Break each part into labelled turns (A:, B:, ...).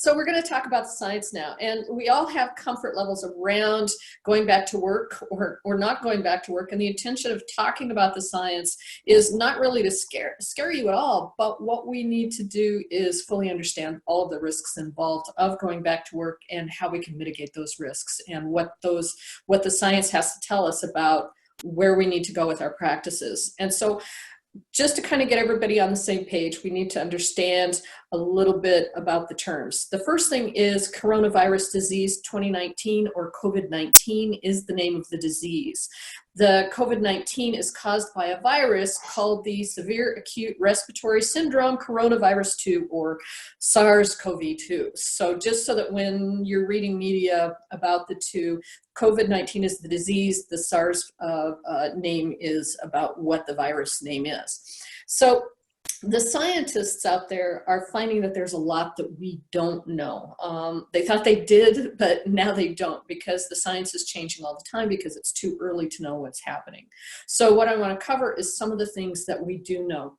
A: So we're going to talk about science now, and we all have comfort levels around going back to work or not going back to work. And the intention of talking about the science is not really to scare you at all, but what we need to do is fully understand all of the risks involved of going back to work and how we can mitigate those risks and what the science has to tell us about where we need to go with our practices. And so just to kind of get everybody on the same page, we need to understand a little bit about the terms. The first thing is coronavirus disease 2019, or COVID-19 is the name of the disease. The COVID-19 is caused by a virus called the Severe Acute Respiratory Syndrome Coronavirus 2, or SARS-CoV-2. So just so that when you're reading media about the two, COVID-19 is the disease, the SARS name is about what the virus name is. So the scientists out there are finding that there's a lot that we don't know. They thought they did, but now they don't, because the science is changing all the time because it's too early to know what's happening. So what I want to cover is some of the things that we do know.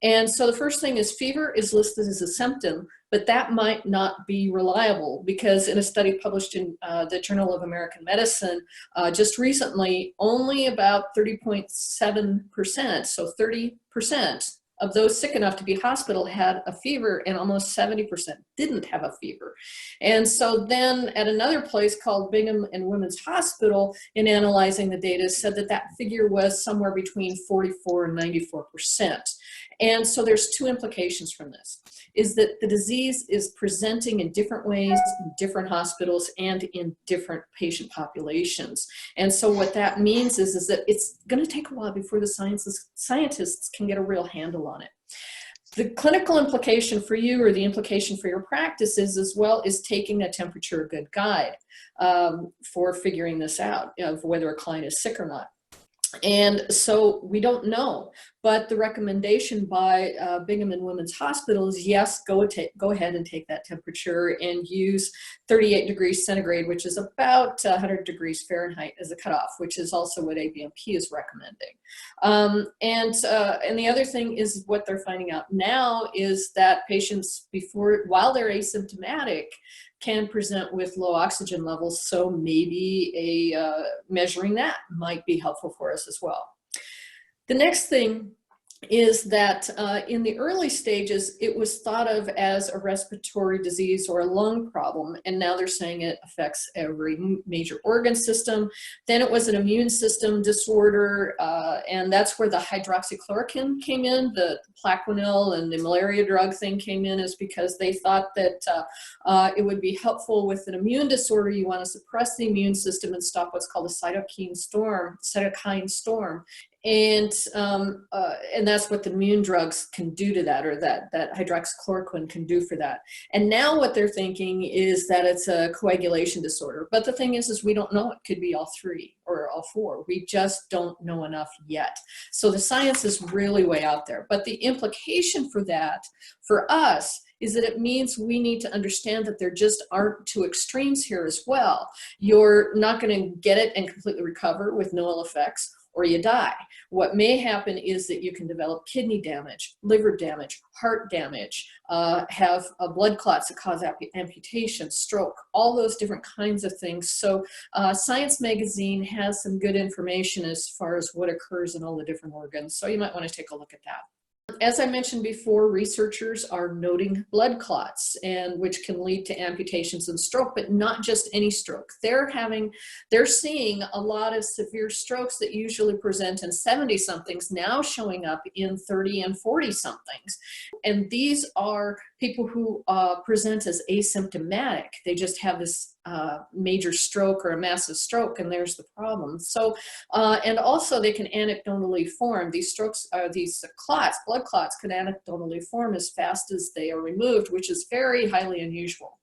A: And so the first thing is fever is listed as a symptom, but that might not be reliable, because in a study published in the Journal of American Medicine just recently, only about 30.7%, so 30% of those sick enough to be hospital had a fever, and almost 70% didn't have a fever. And so then at another place called Brigham and Women's Hospital, in analyzing the data, said that that figure was somewhere between 44 and 94%. And so there's two implications from this, is that the disease is presenting in different ways in different hospitals and in different patient populations. And so what that means is that it's going to take a while before the scientists can get a real handle on it. The clinical implication for you, or the implication for your practices as well, is taking a temperature a good guide for figuring this out, of whether a client is sick or not. And so we don't know, but the recommendation by Brigham and Women's Hospital is, yes, go ahead and take that temperature and use 38 degrees centigrade, which is about 100 degrees Fahrenheit as a cutoff, which is also what ABMP is recommending. And the other thing is, what they're finding out now is that patients, while they're asymptomatic, can present with low oxygen levels, so maybe measuring that might be helpful for us as well. The next thing is that in the early stages, it was thought of as a respiratory disease or a lung problem, and now they're saying it affects every major organ system. Then it was an immune system disorder, and that's where the hydroxychloroquine came in, the Plaquenil and the malaria drug thing came in, is because they thought that it would be helpful with an immune disorder. You want to suppress the immune system and stop what's called a cytokine storm. And that's what the immune drugs can do to that, or that hydroxychloroquine can do for that. And now what they're thinking is that it's a coagulation disorder. But the thing is we don't know. It could be all three or all four. We just don't know enough yet. So the science is really way out there. But the implication for that, for us, is that it means we need to understand that there just aren't two extremes here as well. You're not going to get it and completely recover with no ill effects, or you die. What may happen is that you can develop kidney damage, liver damage, heart damage, have blood clots that cause amputation, stroke, all those different kinds of things. So Science Magazine has some good information as far as what occurs in all the different organs. So you might want to take a look at that. As I mentioned before, researchers are noting blood clots, and which can lead to amputations and stroke, but not just any stroke. They're seeing a lot of severe strokes that usually present in 70-somethings now showing up in 30 and 40-somethings. And these are people who present as asymptomatic. They just have this major stroke or a massive stroke, and there's the problem. So, and also they can anecdotally form. These strokes, these clots, blood clots, can anecdotally form as fast as they are removed, which is very highly unusual.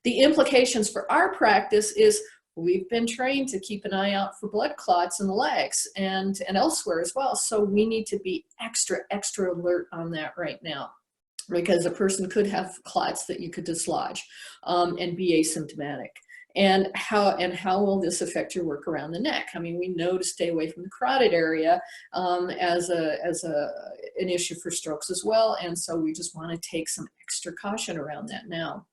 A: The implications for our practice is we've been trained to keep an eye out for blood clots in the legs and elsewhere as well. So we need to be extra alert on that right now, because a person could have clots that you could dislodge and be asymptomatic. And how will this affect your work around the neck? I mean, we know to stay away from the carotid area as an issue for strokes as well. And so we just want to take some extra caution around that now.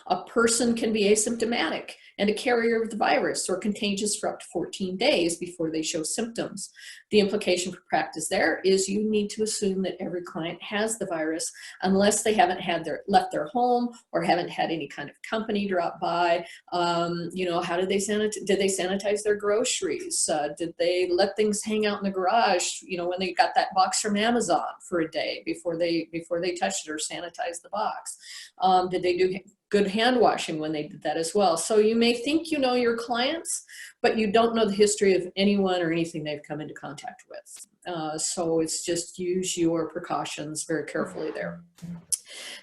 A: A person can be asymptomatic and a carrier of the virus or contagious for up to 14 days before they show symptoms. The implication for practice there is you need to assume that every client has the virus unless they haven't left their home or haven't had any kind of company drop by. You know, how did they sanitize their groceries? Did they let things hang out in the garage, you know, when they got that box from Amazon for a day before they touched it or sanitized the box? Did they do good hand washing when they did that as well? So you may think you know your clients, but you don't know the history of anyone or anything they've come into contact with. So it's just use your precautions very carefully there.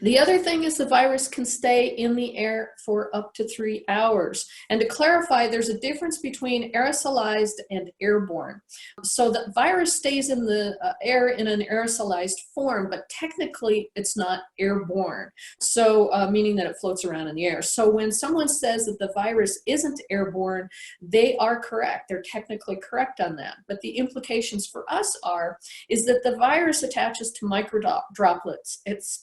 A: The other thing is the virus can stay in the air for up to 3 hours. And to clarify, there's a difference between aerosolized and airborne. So the virus stays in the air in an aerosolized form, but technically it's not airborne. So meaning that it floats around in the air. So when someone says that the virus isn't airborne, they are correct. They're technically correct on that. But the implications for us is that the virus attaches to micro droplets. It's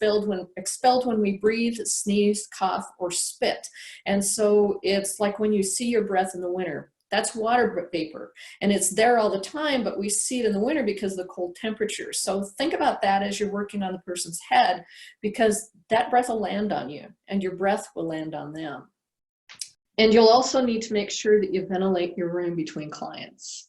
A: expelled when we breathe, sneeze, cough, or spit. And so it's like when you see your breath in the winter. That's water vapor, and it's there all the time, but we see it in the winter because of the cold temperatures. So think about that as you're working on the person's head, because that breath will land on you and your breath will land on them. And you'll also need to make sure that you ventilate your room between clients.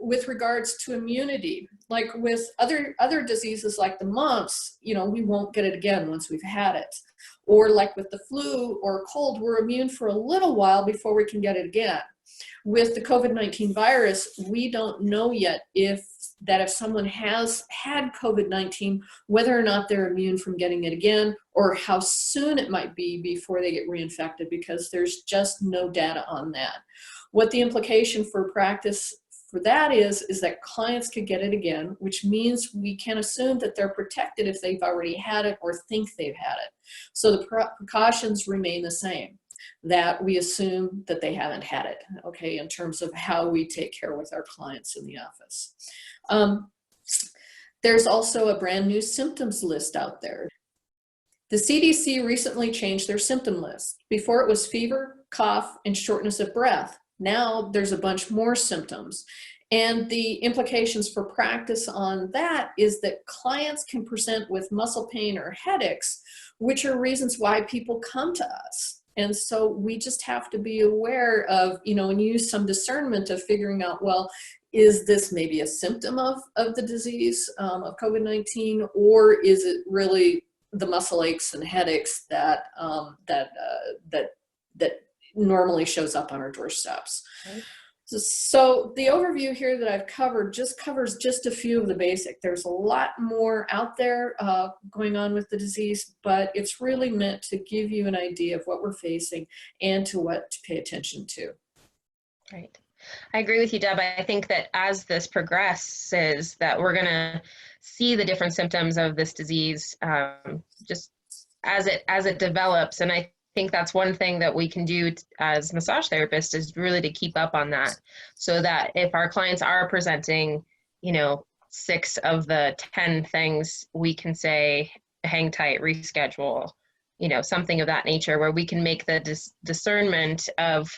A: With regards to immunity, like with other diseases like the mumps, you know, we won't get it again once we've had it. Or like with the flu or cold, we're immune for a little while before we can get it again. With the COVID-19 virus, we don't know yet if someone has had COVID-19, whether or not they're immune from getting it again, or how soon it might be before they get reinfected, because there's just no data on that. What the implication for practice for that is that clients could get it again, which means we can assume that they're protected if they've already had it or think they've had it. So the precautions remain the same, that we assume that they haven't had it, okay, in terms of how we take care with our clients in the office. There's also a brand new symptoms list out there. The CDC recently changed their symptom list. Before it was fever, cough, and shortness of breath. Now there's a bunch more symptoms. And the implications for practice on that is that clients can present with muscle pain or headaches, which are reasons why people come to us. And so we just have to be aware of, you know, and use some discernment of figuring out, well, is this maybe a symptom of the disease, of COVID-19, or is it really the muscle aches and headaches that normally shows up on our doorsteps? Right. So the overview here that I've covered just covers just a few of the basic. There's a lot more out there going on with the disease, but it's really meant to give you an idea of what we're facing and to what to pay attention to.
B: Right. I agree with you, Deb. I think that as this progresses, that we're going to see the different symptoms of this disease just as it develops. And I think that's one thing that we can do as massage therapists, is really to keep up on that, so that if our clients are presenting, you know, 6 of the 10 things, we can say, hang tight, reschedule, you know, something of that nature, where we can make the discernment of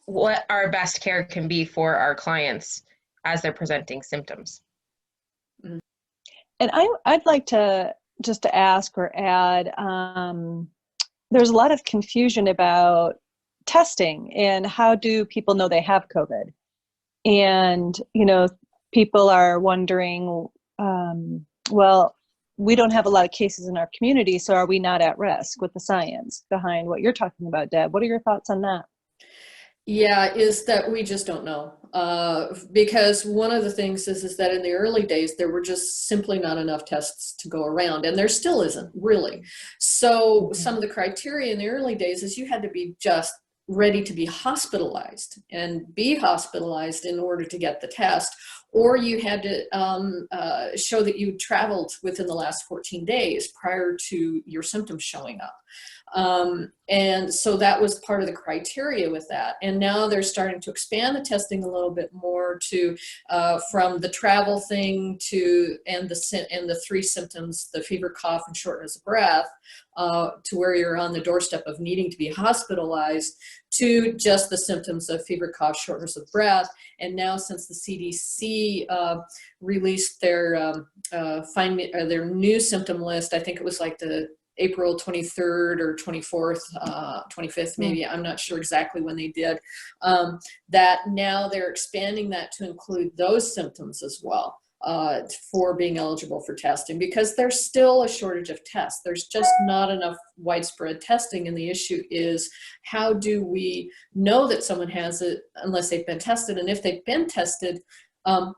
B: what our best care can be for our clients as they're presenting symptoms.
C: And I'd like to just to ask or add, there's a lot of confusion about testing and how do people know they have COVID? And, you know, people are wondering, well, we don't have a lot of cases in our community, so are we not at risk with the science behind what you're talking about, Deb? What are your thoughts on that?
A: Yeah, is that we just don't know. Because one of the things is that in the early days, there were just simply not enough tests to go around, and there still isn't really. So some of the criteria in the early days is you had to be just ready to be hospitalized and be hospitalized in order to get the test, or you had to show that you traveled within the last 14 days prior to your symptoms showing up. And so that was part of the criteria with that. And now they're starting to expand the testing a little bit more to from the travel thing to and the three symptoms, the fever, cough, and shortness of breath, to where you're on the doorstep of needing to be hospitalized, to just the symptoms of fever, cough, shortness of breath. And now, since the CDC released their their new symptom list, I think it was like the April 23rd or 24th, 25th, maybe, I'm not sure exactly when they did, that now they're expanding that to include those symptoms as well, for being eligible for testing, because there's still a shortage of tests. There's just not enough widespread testing, and the issue is, how do we know that someone has it unless they've been tested? And if they've been tested, that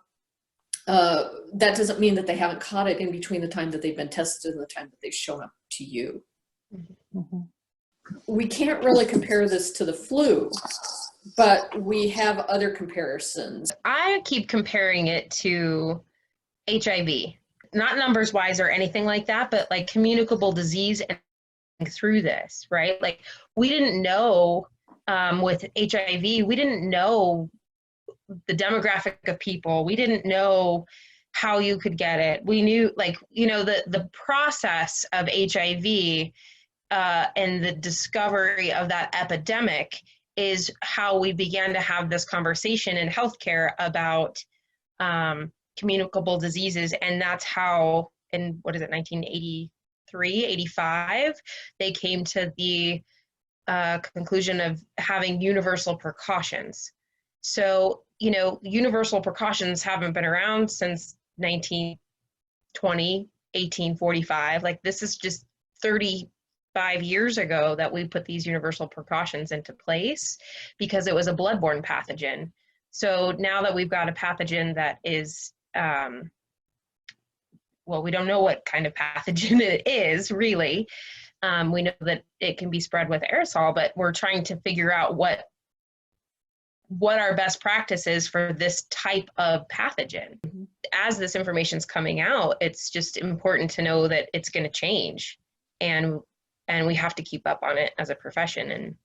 A: doesn't mean that they haven't caught it in between the time that they've been tested and the time that they've shown up to you.
C: Mm-hmm.
A: We can't really compare this to the flu, but we have other comparisons.
B: I keep comparing it to HIV, not numbers wise or anything like that, but like communicable disease and through this, right? Like, we didn't know with HIV, we didn't know the demographic of people. We didn't know how you could get it. We knew, like, you know, the process of HIV and the discovery of that epidemic is how we began to have this conversation in healthcare about communicable diseases. And that's how, in, what is it, 1983, 85, they came to the conclusion of having universal precautions. So, you know, universal precautions haven't been around since 1920, 1845. Like, this is just 35 years ago that we put these universal precautions into place because it was a bloodborne pathogen. So now that we've got a pathogen that is, well, we don't know what kind of pathogen it is, really. We know that it can be spread with aerosol, but we're trying to figure out what our best practice is for this type of pathogen.
C: Mm-hmm.
B: As this information's coming out, it's just important to know that it's going to change, and we have to keep up on it as a profession. And